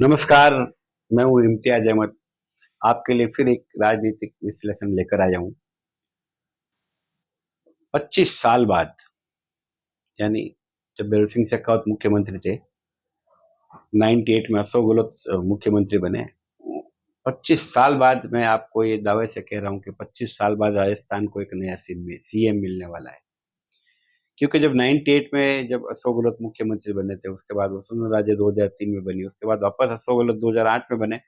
नमस्कार, मैं हूँ इम्तियाज़ अहमद। आपके लिए फिर एक राजनीतिक विश्लेषण लेकर आया हूँ। 25 साल बाद, यानी जब भैरों सिंह शेखावत मुख्यमंत्री थे, 98 में अशोक गहलोत मुख्यमंत्री बने। 25 साल बाद मैं आपको ये दावे से कह रहा हूँ कि 25 साल बाद राजस्थान को एक नया सीएम मिलने वाला है। क्योंकि जब 98 में जब अशोक गहलोत मुख्यमंत्री बने थे, उसके बाद वसुंधरा राजे 2003 में बनी, उसके बाद वापस अशोक गहलोत 2008 में बने,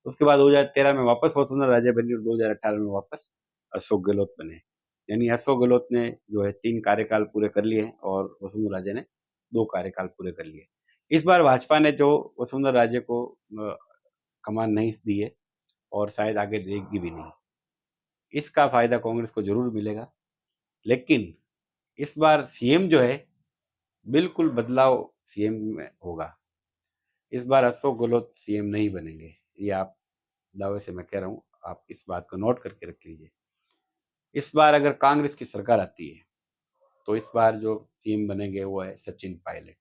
उसके बाद 2013 में वापस वसुंधरा राजे बनी और 2018 में वापस अशोक गहलोत बने। यानी अशोक गहलोत ने जो है 3 कार्यकाल पूरे कर लिए और वसुंधरा राजे ने 2 कार्यकाल पूरे कर लिए। इस बार भाजपा ने जो वसुंधरा राजे को कमान नहीं दी है और शायद आगे देगी भी नहीं। इसका फ़ायदा कांग्रेस को ज़रूर मिलेगा, लेकिन इस बार सीएम जो है बिल्कुल बदलाव सीएम में होगा। इस बार अशोक गहलोत सीएम नहीं बनेंगे। ये आप दावे से मैं कह रहा हूँ, आप इस बात को नोट करके रख लीजिए। इस बार अगर कांग्रेस की सरकार आती है, तो इस बार जो सीएम बनेंगे वो है सचिन पायलट।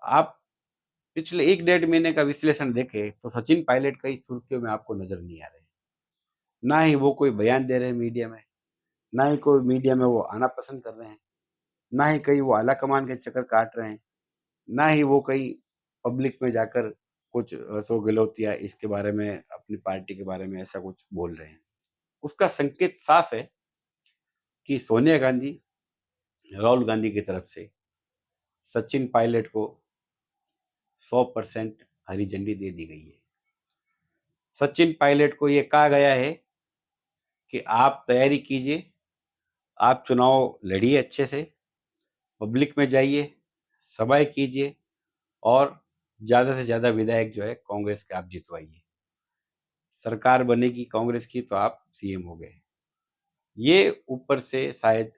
आप पिछले 1 डेढ़ महीने का विश्लेषण देखें, तो सचिन पायलट कहीं सुर्खियों में आपको नज़र नहीं आ रहे। ना ही वो कोई बयान दे रहे हैं मीडिया में, ना ही कोई मीडिया में वो आना पसंद कर रहे हैं, ना ही कहीं वो आला-कमान के चक्कर काट रहे हैं। ना ही वो कहीं पब्लिक में जाकर कुछ अशोक गहलोत या इसके बारे में अपनी पार्टी के बारे में ऐसा कुछ बोल रहे हैं। उसका संकेत साफ है कि सोनिया गांधी, राहुल गांधी की तरफ से सचिन पायलट को 100% हरी झंडी दे दी गई है। सचिन पायलट को ये कहा गया है कि आप तैयारी कीजिए, आप चुनाव लड़िए अच्छे से, पब्लिक में जाइए, सभाएँ कीजिए और ज़्यादा से ज़्यादा विधायक जो है कांग्रेस के आप जितवाइए। सरकार बनेगी कांग्रेस की तो आप सीएम हो गए। ये ऊपर से शायद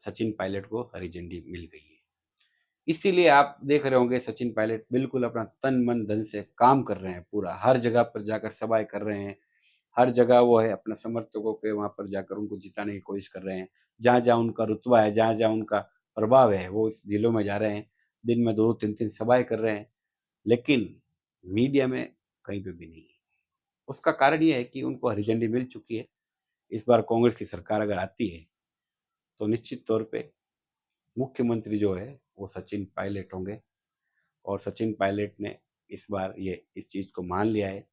सचिन पायलट को हरी झंडी मिल गई है। इसीलिए आप देख रहे होंगे सचिन पायलट बिल्कुल अपना तन, मन, धन से काम कर रहे हैं पूरा। हर जगह पर जाकर सभाएँ कर रहे हैं। हर जगह वो है अपने समर्थकों के वहाँ पर जाकर उनको जिताने की कोशिश कर रहे हैं। जहाँ-जहाँ उनका रुतबा है, जहाँ-जहाँ उनका प्रभाव है, वो उस जिलों में जा रहे हैं। दिन में 2-2 3-3 सभाएँ कर रहे हैं। लेकिन मीडिया में कहीं पे भी नहीं है। उसका कारण ये है कि उनको हरी झंडी मिल चुकी है। इस बार कांग्रेस की सरकार अगर आती है, तो निश्चित तौर पे मुख्यमंत्री जो है, वो सचिन पायलट होंगे और सचिन पायलट ने इस बार ये इस चीज़ को मान लिया है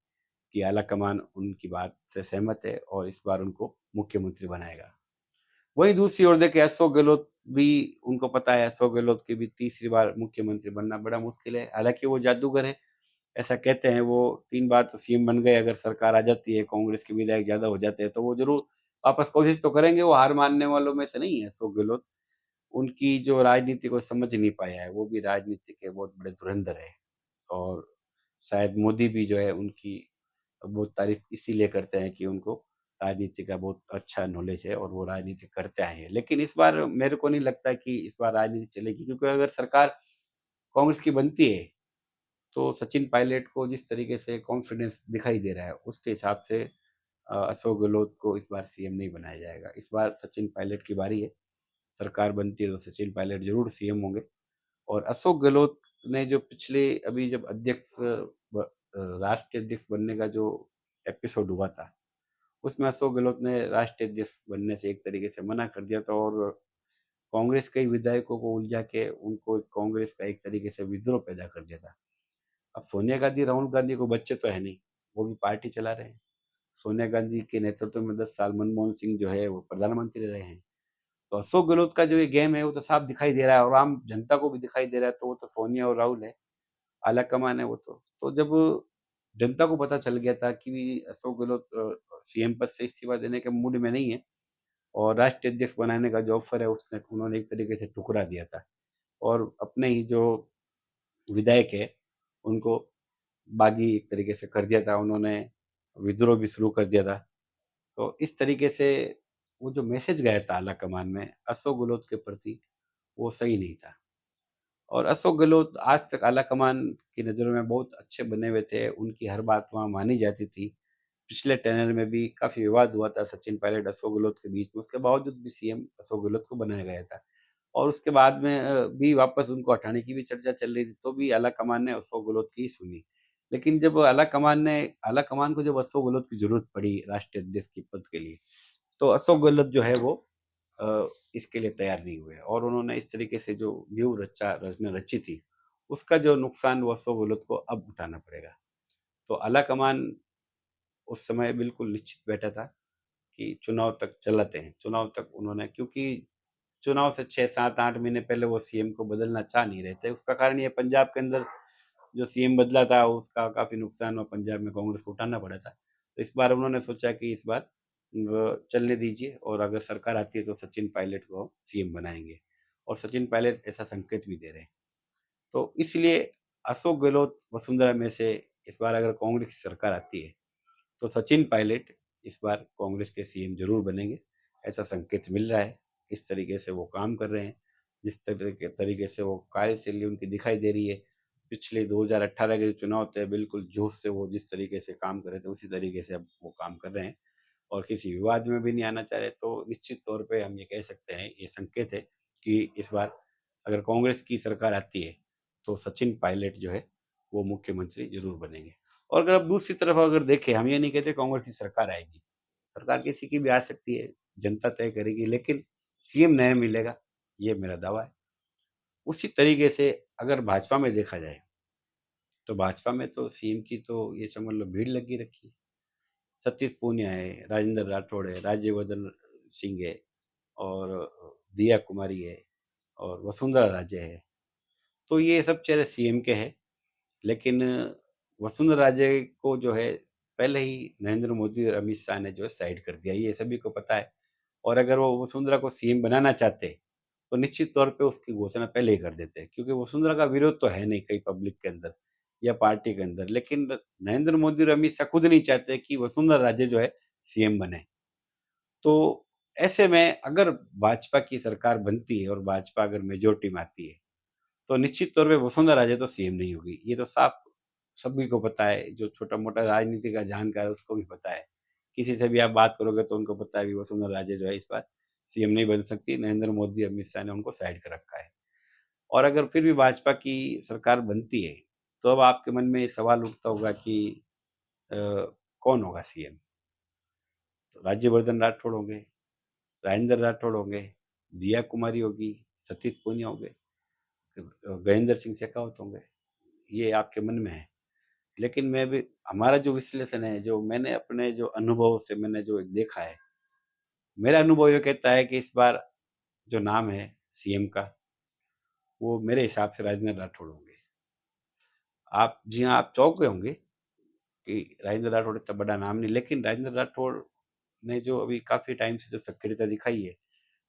कि आलाकमान उनकी बात से सहमत है और इस बार उनको मुख्यमंत्री बनाएगा। वहीं दूसरी ओर देखें अशोक गहलोत भी उनको पता है अशोक गहलोत की भी तीसरी बार मुख्यमंत्री बनना बड़ा मुश्किल है। हालाँकि वो जादूगर हैं, ऐसा कहते हैं वो 3 बार तो सीएम बन गए, अगर सरकार आ जाती है, कांग्रेस के विधायक ज़्यादा हो जाते हैं, तो वो ज़रूर वापस कोशिश तो करेंगे, वो हार मानने वालों में से नहीं है अशोक गहलोत। उनकी जो राजनीति को समझ नहीं पाया है, वो भी राजनीति के बहुत बड़े धुरंधर हैं और शायद मोदी भी जो है उनकी बहुत तारीफ़ इसीलिए करते हैं कि उनको राजनीति का बहुत अच्छा नॉलेज है और वो राजनीति करते आए हैं। लेकिन इस बार मेरे को नहीं लगता कि इस बार राजनीति चलेगी क्योंकि अगर सरकार कांग्रेस की बनती है तो सचिन पायलट को जिस तरीके से कॉन्फिडेंस दिखाई दे रहा है, उसके हिसाब से अशोक गहलोत को इस बार सीएम नहीं बनाया जाएगा। इस बार सचिन पायलट की बारी है, सरकार बनती है तो सचिन पायलट ज़रूर सीएम होंगे और अशोक गहलोत ने जो पिछले अभी जब राष्ट्रीय अध्यक्ष बनने का जो एपिसोड हुआ था, उसमें अशोक गहलोत ने राष्ट्रीय अध्यक्ष बनने से एक तरीके से मना कर दिया था और कांग्रेस के विधायकों को उलझा के उनको कांग्रेस का एक तरीके से विद्रोह पैदा कर दिया था। अब सोनिया गांधी, राहुल गांधी को बच्चे तो है नहीं, वो भी पार्टी चला रहे हैं। सोनिया गांधी के नेतृत्व में 10 साल मनमोहन सिंह जो है वो प्रधानमंत्री रहे हैं। तो अशोक गहलोत का जो ये गेम है वो तो साफ दिखाई दे रहा है और आम जनता को भी दिखाई दे रहा है, तो वो तो सोनिया और राहुल है, आलाकमान है वो तो। तो जब जनता को पता चल गया था कि अशोक गहलोत सीएम पद से इस्तीफा देने के मूड में नहीं है और राष्ट्रीय अध्यक्ष बनाने का जो ऑफर है उसने उन्होंने एक तरीके से ठुकरा दिया था और अपने ही जो विधायक है, उनको बागी एक तरीके से कर दिया था, उन्होंने विद्रोह भी शुरू कर दिया था। तो इस तरीके से वो जो मैसेज गया था आलाकमान में अशोक गहलोत के प्रति, वो सही नहीं था। और अशोक गहलोत आज तक आलाकमान की नज़रों में बहुत अच्छे बने हुए थे, उनकी हर बात वहाँ मानी जाती थी। पिछले टेन्योर में भी काफ़ी विवाद हुआ था सचिन पायलट, अशोक गहलोत के बीच में, उसके बावजूद भी सीएम अशोक गहलोत को बनाया गया था। और उसके बाद में भी वापस उनको हटाने की भी चर्चा चल रही थी, तो भी आला कमान ने अशोक गहलोत की ही सुनी। लेकिन जब आला कमान को जब अशोक गहलोत की ज़रूरत पड़ी राष्ट्रीय अध्यक्ष के पद के लिए, तो अशोक गहलोत जो है वो इसके लिए तैयार नहीं हुए और उन्होंने इस तरीके से जो व्यूह रचना रची थी, उसका जो नुकसान वो अशोक गहलोत को अब उठाना पड़ेगा। तो आला कमान उस समय बिल्कुल निश्चित बैठा था कि चुनाव तक चलाते हैं। चुनाव तक उन्होंने क्योंकि चुनाव से 6, 7, 8 महीने पहले वो सीएम को बदलना चाह नहीं रहे थे। उसका कारण ये पंजाब के अंदर जो सीएम बदला था उसका काफ़ी नुकसान हुआ, पंजाब में कांग्रेस को उठाना पड़ा था। तो इस बार उन्होंने सोचा कि इस बार चलने दीजिए और अगर सरकार आती है तो सचिन पायलट को सीएम बनाएँगे और सचिन पायलट ऐसा संकेत भी दे रहे हैं। तो इसलिए अशोक गहलोत वसुंधरा में से इस बार अगर कांग्रेस की सरकार आती है, तो सचिन पायलट इस बार कांग्रेस के सीएम ज़रूर बनेंगे, ऐसा संकेत मिल रहा है। इस तरीके से वो काम कर रहे हैं, जिस तरीके से वो कार्यशैली उनकी दिखाई दे रही है। पिछले 2018 के जो चुनाव थे, बिल्कुल जोश से वो जिस तरीके से काम कर रहे थे, उसी तरीके से अब वो काम कर रहे हैं और किसी विवाद में भी नहीं आना चाह रहे। तो निश्चित तौर पे हम ये कह सकते हैं, ये संकेत है कि इस बार अगर कांग्रेस की सरकार आती है, तो सचिन पायलट जो है, वो मुख्यमंत्री ज़रूर बनेंगे। और अगर आप दूसरी तरफ अगर देखें, हम ये नहीं कहते कांग्रेस की सरकार आएगी। सरकार किसी की भी आ सकती है, जनता तय करेगी, लेकिन सीएम नया मिलेगा, ये मेरा दावा है। उसी तरीके से अगर भाजपा में देखा जाए, तो भाजपा में तो सीएम की तो ये समझ लो भीड़ लगी रखी है। सतीश पूनिया है, राजेंद्र राठौड़ है, राज्यवर्धन सिंह है और दिया कुमारी है और वसुंधरा राजे है। तो ये सब चेहरे सीएम के हैं, लेकिन वसुंधरा राजे को जो है पहले ही नरेंद्र मोदी और अमित शाह ने जो है साइड कर दिया, ये सभी को पता है। और अगर वो वसुंधरा को सीएम बनाना चाहते, तो निश्चित तौर पे उसकी घोषणा पहले ही कर देते, क्योंकि वसुंधरा का विरोध तो है नहीं कहीं पब्लिक के अंदर या पार्टी के अंदर। लेकिन नरेंद्र मोदी और अमित शाह खुद नहीं चाहते कि वसुंधरा राजे जो है सीएम बने। तो ऐसे में अगर भाजपा की सरकार बनती है और भाजपा अगर मेजॉरिटी में आती है, तो निश्चित तौर पे वसुंधरा राजे तो सीएम नहीं होगी। ये तो साफ सभी को पता है, जो छोटा-मोटा राजनीति का जानकार है उसको भी पता है। किसी से भी आप बात करोगे तो उनको पता है कि वसुंधरा राजे जो है इस बार सीएम नहीं बन सकती, नरेंद्र मोदी, अमित शाह ने उनको साइड कर रखा है। और अगर फिर भी भाजपा की सरकार बनती है, तो अब आपके मन में ये सवाल उठता होगा कि अ, कौन होगा सीएम? तो राज्यवर्धन राठौड़ होंगे, राजेंद्र राठौड़ होंगे, दिया कुमारी होगी, सतीश पूनिया होंगे, गजेंद्र सिंह शेखावत होंगे। ये आपके मन में है। लेकिन मैं भी हमारा जो विश्लेषण है, जो मैंने अपने जो अनुभव से मैंने जो देखा है, मेरा अनुभव ये कहता है कि इस बार जो नाम है सीएम का, वो मेरे हिसाब से राजेंद्र राठौड़ होंगे। आप जी हाँ, आप चौंक गए होंगे कि राजेंद्र राठौड़ इतना बड़ा नाम नहीं, लेकिन राजेंद्र राठौड़ ने जो अभी काफ़ी टाइम से जो सक्रियता दिखाई है,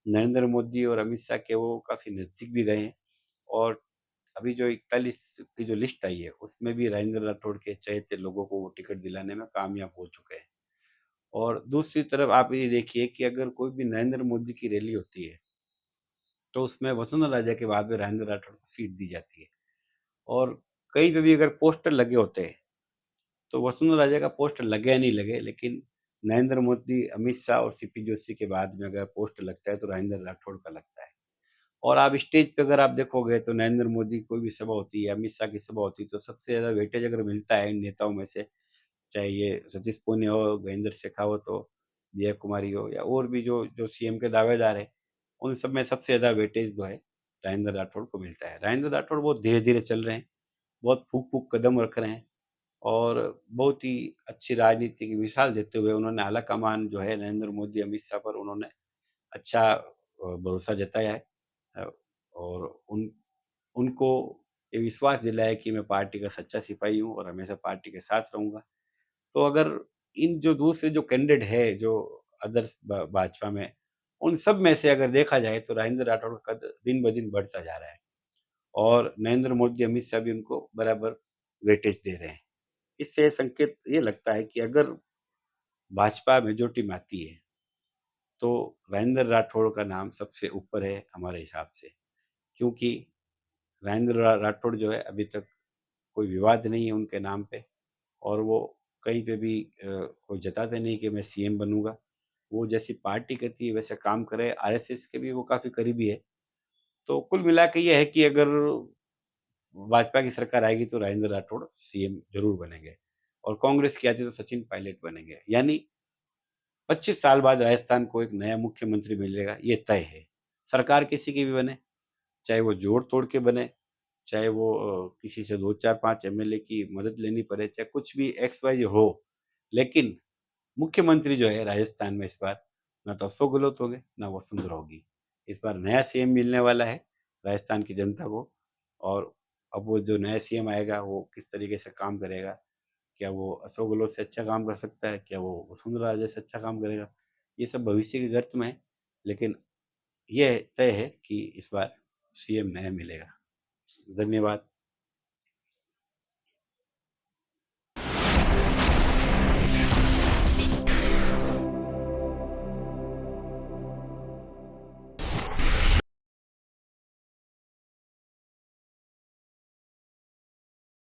नरेंद्र मोदी और अमित शाह के वो काफ़ी नज़दीक भी गए हैं और अभी जो 41 की जो लिस्ट आई है, उसमें भी राजेंद्र राठौड़ के चहेते लोगों को वो टिकट दिलाने में कामयाब हो चुके हैं। और दूसरी तरफ आप ये देखिए कि अगर कोई भी नरेंद्र मोदी की रैली होती है, तो उसमें वसुंधरा राजे के बाद में राजेंद्र राठौड़ को सीट दी जाती है। और कहीं पे भी अगर पोस्टर लगे होते हैं, तो वसुंधरा राजे का पोस्टर लगे या नहीं लगे, लेकिन नरेंद्र मोदी, अमित शाह और सीपी जोशी के बाद में अगर पोस्टर लगता है, तो राजेंद्र राठौड़ का लगता है। और आप स्टेज पे अगर आप देखोगे, तो नरेंद्र मोदी की कोई भी सभा होती है, अमित शाह की सभा होती है, तो सबसे ज़्यादा वेटेज अगर मिलता है इन नेताओं में से, चाहे ये सतीश पूनिया हो, गजेंद्र शेखावत हो, दिया कुमारी हो या और भी जो जो सीएम के दावेदार हैं, उन सब में सबसे ज़्यादा वेटेज जो है राजेंद्र राठौड़ को मिलता है। राजेंद्र राठौड़ बहुत धीरे-धीरे चल रहे हैं, बहुत फूँक-फूँक कदम रख रहे हैं और बहुत ही अच्छी राजनीति की मिसाल देते हुए उन्होंने आला-कमान जो है नरेंद्र मोदी, अमित शाह पर उन्होंने अच्छा भरोसा जताया है। अ, और उनको ये विश्वास दिलाया कि मैं पार्टी का सच्चा सिपाही हूँ और हमेशा पार्टी के साथ रहूँगा। तो अगर इन जो दूसरे जो कैंडिडेट है, जो अदर्स भाजपा में, उन सब में से अगर देखा जाए तो राजेंद्र राठौड़ का कद दिन-ब-दिन बढ़ता जा रहा है और नरेंद्र मोदी, अमित शाह भी उनको बराबर वेटेज दे रहे हैं। इससे संकेत ये लगता है कि अगर भाजपा मेजॉरिटी में आती है, तो राजेंद्र राठौड़ का नाम सबसे ऊपर है हमारे हिसाब से। क्योंकि राजेंद्र राठौड़ जो है अभी तक कोई विवाद नहीं है उनके नाम पे और वो कहीं पे भी कोई जताते नहीं कि मैं सीएम बनूँगा। वो जैसी पार्टी कहती है वैसे काम करे, आरएसएस के भी वो काफ़ी करीबी है। तो कुल मिला के ये है कि अगर भाजपा की सरकार आएगी तो राजेंद्र राठौड़ सीएम ज़रूर बनेंगे और कांग्रेस की आती तो सचिन पायलट बनेंगे। यानी 25 साल बाद राजस्थान को एक नया मुख्यमंत्री मिलेगा, ये तय है। सरकार किसी की भी बने, चाहे वो जोड़-तोड़ के बने, चाहे वो किसी से 2, 4, 5 एमएलए की मदद लेनी पड़े, चाहे कुछ भी एक्स, वाई हो, लेकिन मुख्यमंत्री जो है राजस्थान में इस बार ना तो अशोक गहलोत होंगे, ना वसुंधरा होगी। इस बार नया सीएम मिलने वाला है राजस्थान की जनता को और अब वो जो नया सीएम आएगा, वो किस तरीके से काम करेगा, क्या वो अशोक गहलोत से अच्छा काम कर सकता है? क्या वो वसुंधरा राजे से अच्छा काम करेगा? ये सब भविष्य के गर्त में है, लेकिन ये तय है कि इस बार सीएम नया मिलेगा। धन्यवाद।